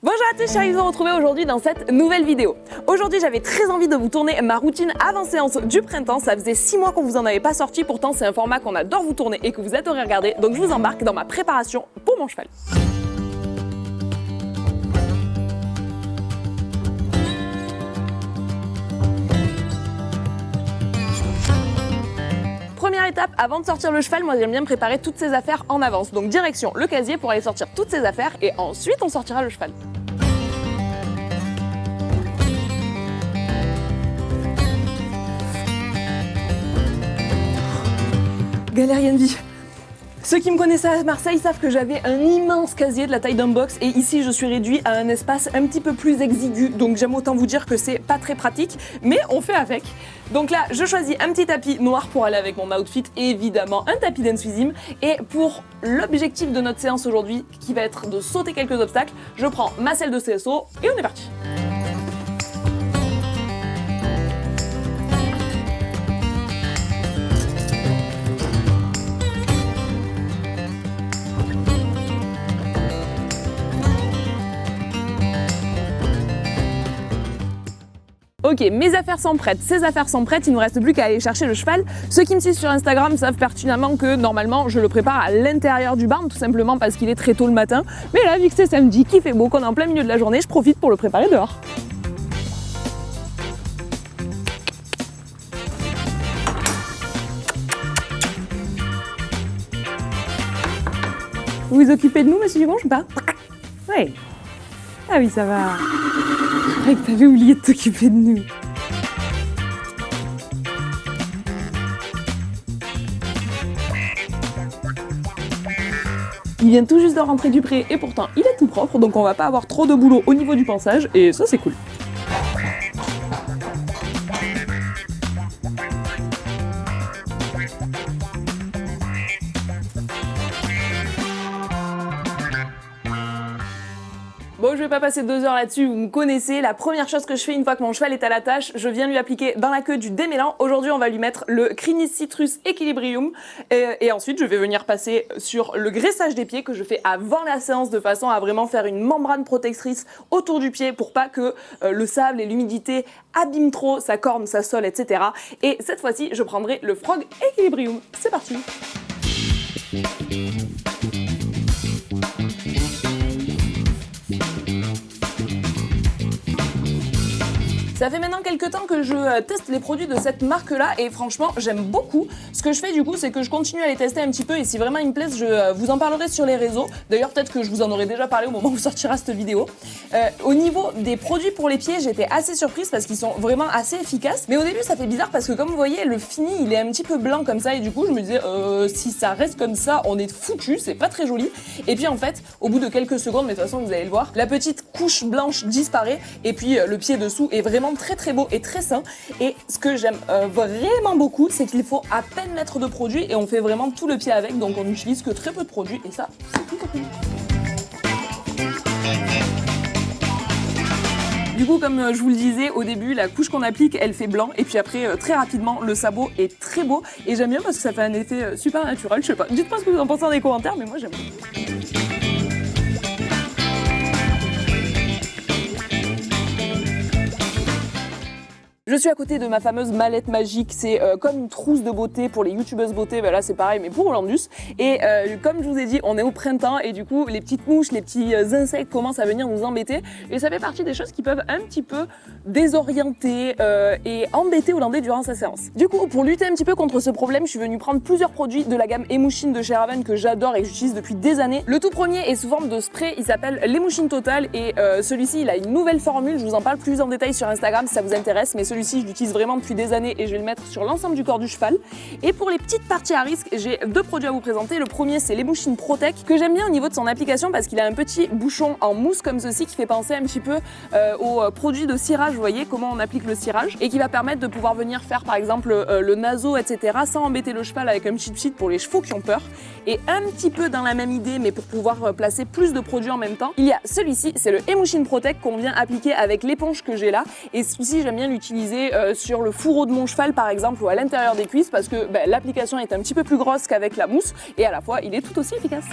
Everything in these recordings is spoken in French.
Bonjour à tous, je suis ravie de vous retrouver aujourd'hui dans cette nouvelle vidéo. Aujourd'hui, j'avais très envie de vous tourner ma routine avant-séance du printemps. Ça faisait 6 mois qu'on vous en avait pas sorti, pourtant c'est un format qu'on adore vous tourner et que vous adorez regarder. Donc je vous embarque dans ma préparation pour mon cheval. Première étape, avant de sortir le cheval, moi j'aime bien me préparer toutes ces affaires en avance. Donc direction le casier pour aller sortir toutes ces affaires et ensuite on sortira le cheval. Galérienne vie. Ceux qui me connaissaient à Marseille savent que j'avais un immense casier de la taille d'un box et ici je suis réduit à un espace un petit peu plus exigu, donc j'aime autant vous dire que c'est pas très pratique, mais on fait avec. Donc là je choisis un petit tapis noir pour aller avec mon outfit, évidemment un tapis d'Ensuizim, et pour l'objectif de notre séance aujourd'hui qui va être de sauter quelques obstacles, je prends ma selle de CSO et on est parti. Ok, mes affaires sont prêtes, ces affaires sont prêtes, il ne me reste plus qu'à aller chercher le cheval. Ceux qui me suivent sur Instagram savent pertinemment que normalement je le prépare à l'intérieur du barn, tout simplement parce qu'il est très tôt le matin. Mais là, vu que c'est samedi, qu'il fait beau, qu'on est en plein milieu de la journée, je profite pour le préparer dehors. Vous vous occupez de nous, monsieur Dugonge, ou pas? Oui. Ah oui, ça va. C'est vrai que t'avais oublié de t'occuper de nous. Il vient tout juste de rentrer du pré et pourtant il est tout propre, donc on va pas avoir trop de boulot au niveau du pansage et ça c'est cool. Bon, je vais pas passer 2 heures là-dessus, vous me connaissez. La première chose que je fais une fois que mon cheval est à la tâche, je viens lui appliquer dans la queue du démêlant. Aujourd'hui, on va lui mettre le Crinis Citrus Equilibrium. Et ensuite, je vais venir passer sur le graissage des pieds que je fais avant la séance de façon à vraiment faire une membrane protectrice autour du pied pour pas que le sable et l'humidité abîment trop sa corne, sa sole, etc. Et cette fois-ci, je prendrai le Frog Equilibrium. C'est parti! Ça fait maintenant quelques temps que je teste les produits de cette marque-là et franchement, j'aime beaucoup. Ce que je fais du coup, c'est que je continue à les tester un petit peu et si vraiment ils me plaisent, je vous en parlerai sur les réseaux. D'ailleurs, peut-être que je vous en aurai déjà parlé au moment où sortira cette vidéo. Au niveau des produits pour les pieds, j'étais assez surprise parce qu'ils sont vraiment assez efficaces. Mais au début, ça fait bizarre parce que comme vous voyez, le fini, il est un petit peu blanc comme ça et du coup, je me disais, si ça reste comme ça, on est foutu, c'est pas très joli. Et puis en fait, au bout de quelques secondes, mais de toute façon, vous allez le voir, la petite couche blanche disparaît et puis le pied dessous est vraiment très très beau et très sain. Et ce que j'aime vraiment beaucoup, c'est qu'il faut à peine mettre de produit et on fait vraiment tout le pied avec, donc on n'utilise que très peu de produits et ça, c'est tout cool. Du coup, comme je vous le disais au début, la couche qu'on applique, elle fait blanc et puis après, très rapidement, le sabot est très beau et j'aime bien parce que ça fait un effet super naturel, je sais pas. Dites-moi ce que vous en pensez dans les commentaires, mais moi j'aime beaucoup. Je suis à côté de ma fameuse mallette magique, c'est comme une trousse de beauté pour les youtubeuses beauté, ben là c'est pareil mais pour Hollandus. Et comme je vous ai dit, on est au printemps et du coup les petites mouches, les petits insectes commencent à venir nous embêter. Et ça fait partie des choses qui peuvent un petit peu désorienter et embêter Hollandais durant sa séance. Du coup, pour lutter un petit peu contre ce problème, je suis venue prendre plusieurs produits de la gamme Emouchine de chez Raven que j'adore et que j'utilise depuis des années. Le tout premier est sous forme de spray, il s'appelle l'Emouchine Total et celui-ci il a une nouvelle formule, je vous en parle plus en détail sur Instagram si ça vous intéresse, mais celui-ci je l'utilise vraiment depuis des années et je vais le mettre sur l'ensemble du corps du cheval. Et pour les petites parties à risque, j'ai 2 produits à vous présenter. Le premier c'est l'Emouchine Protect que j'aime bien au niveau de son application parce qu'il a un petit bouchon en mousse comme ceci qui fait penser un petit peu au produit de cirage, vous voyez comment on applique le cirage, et qui va permettre de pouvoir venir faire par exemple le naso, etc. sans embêter le cheval avec un petit pchit pour les chevaux qui ont peur. Et un petit peu dans la même idée mais pour pouvoir placer plus de produits en même temps, il y a celui-ci, c'est le Emouchine Protect qu'on vient appliquer avec l'éponge que j'ai là, et celui-ci j'aime bien l'utiliser sur le fourreau de mon cheval par exemple ou à l'intérieur des cuisses parce que l'application est un petit peu plus grosse qu'avec la mousse et à la fois il est tout aussi efficace.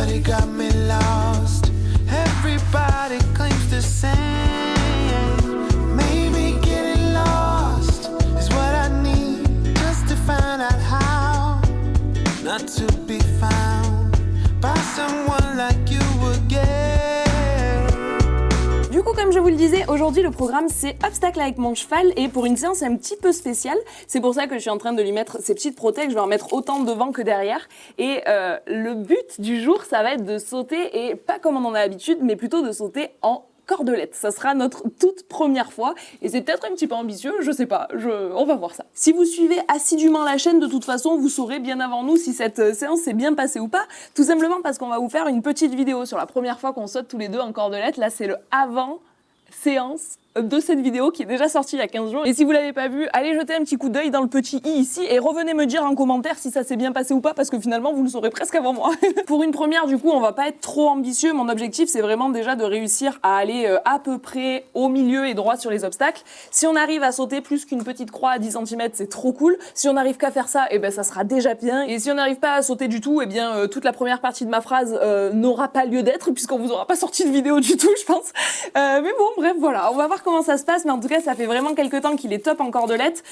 but it got me lost. Everybody claims the same. Maybe getting lost is what I need just to find out how not to be found by someone like you again. Du coup, comme je vous le disais, aujourd'hui le programme c'est obstacle avec mon cheval et pour une séance un petit peu spéciale, c'est pour ça que je suis en train de lui mettre ces petites protèges, je vais en mettre autant devant que derrière et le but du jour ça va être de sauter et pas comme on en a l'habitude mais plutôt de sauter en cordelette. Ça sera notre toute première fois et c'est peut-être un petit peu ambitieux, je sais pas, on va voir ça. Si vous suivez assidûment la chaîne, de toute façon, vous saurez bien avant nous si cette séance s'est bien passée ou pas, tout simplement parce qu'on va vous faire une petite vidéo sur la première fois qu'on saute tous les deux en cordelette. Là, c'est le avant séance de cette vidéo qui est déjà sortie il y a 15 jours. Et si vous l'avez pas vu, allez jeter un petit coup d'œil dans le petit i ici et revenez me dire en commentaire si ça s'est bien passé ou pas parce que finalement vous le saurez presque avant moi. Pour une première, du coup, on va pas être trop ambitieux. Mon objectif, c'est vraiment déjà de réussir à aller à peu près au milieu et droit sur les obstacles. Si on arrive à sauter plus qu'une petite croix à 10 cm, c'est trop cool. Si on n'arrive qu'à faire ça, et ben ça sera déjà bien. Et si on n'arrive pas à sauter du tout, et bien toute la première partie de ma phrase n'aura pas lieu d'être puisqu'on vous aura pas sorti de vidéo du tout, je pense. Mais bon, bref, voilà. On va voir comment ça se passe, mais en tout cas, ça fait vraiment quelques temps qu'il est top en cordelette.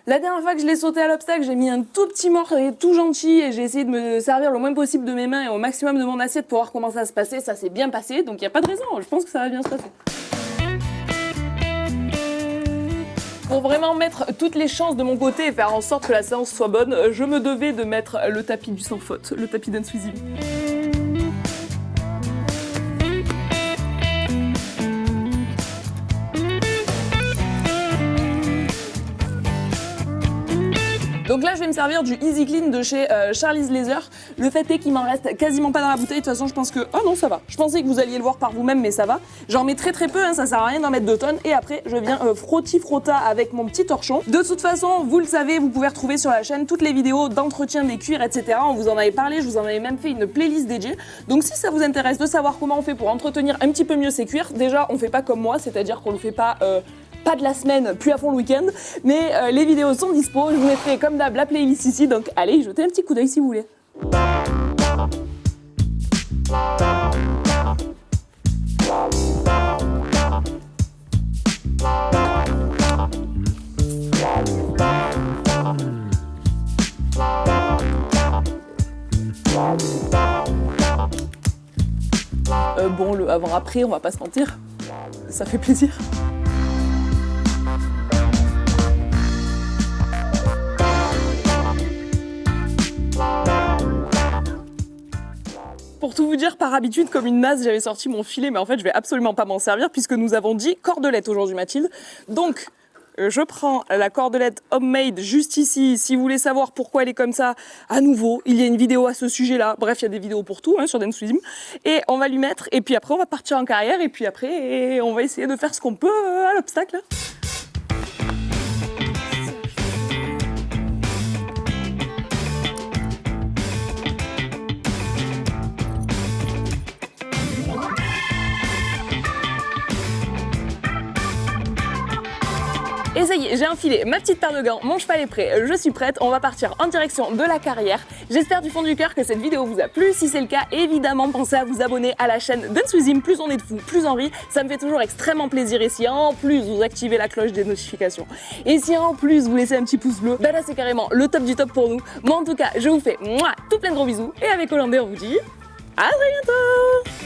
La dernière fois que je l'ai sauté à l'obstacle, j'ai mis un tout petit mort et tout gentil et j'ai essayé de me servir le moins possible de mes mains et au maximum de mon assiette pour voir comment ça se passait. Ça s'est bien passé, donc il n'y a pas de raison, je pense que ça va bien se passer. Pour vraiment mettre toutes les chances de mon côté et faire en sorte que la séance soit bonne, je me devais de mettre le tapis du sans faute, le tapis d'Unsweezy. Donc là, je vais me servir du Easy Clean de chez Charlie's Leather. Le fait est qu'il m'en reste quasiment pas dans la bouteille. De toute façon, je pense que... Oh non, ça va. Je pensais que vous alliez le voir par vous-même, mais ça va. J'en mets très peu, hein, ça sert à rien d'en mettre 2 tonnes. Et après, je viens frotti-frotta avec mon petit torchon. De toute façon, vous le savez, vous pouvez retrouver sur la chaîne toutes les vidéos d'entretien des cuirs, etc. On vous en avait parlé, je vous en avais même fait une playlist dédiée. Donc si ça vous intéresse de savoir comment on fait pour entretenir un petit peu mieux ses cuirs, déjà, on fait pas comme moi, c'est-à-dire qu'on le fait pas de la semaine, puis à fond le week-end, mais les vidéos sont dispo, je vous mettrai comme d'hab la playlist ici, donc allez y jeter un petit coup d'œil si vous voulez. Bon, le avant-après, on va pas se mentir, ça fait plaisir. Pour tout vous dire, par habitude, comme une naze, j'avais sorti mon filet, mais en fait, je vais absolument pas m'en servir puisque nous avons dit cordelette aujourd'hui, Mathilde. Donc, je prends la cordelette homemade juste ici. Si vous voulez savoir pourquoi elle est comme ça, à nouveau, il y a une vidéo à ce sujet-là. Bref, il y a des vidéos pour tout hein, sur Dance-With-Him. Et on va lui mettre, et puis après, on va partir en carrière, et puis après, on va essayer de faire ce qu'on peut à l'obstacle. Et ça y est, j'ai enfilé ma petite paire de gants, mon cheval est prêt, je suis prête, on va partir en direction de la carrière. J'espère du fond du cœur que cette vidéo vous a plu. Si c'est le cas, évidemment, pensez à vous abonner à la chaîne Dance-With-Him. Plus on est de fous, plus on rit. Ça me fait toujours extrêmement plaisir. Et si en plus vous activez la cloche des notifications, et si en plus vous laissez un petit pouce bleu, bah là c'est carrément le top du top pour nous. Moi en tout cas, je vous fais tout plein de gros bisous. Et avec Hollandais, on vous dit à très bientôt.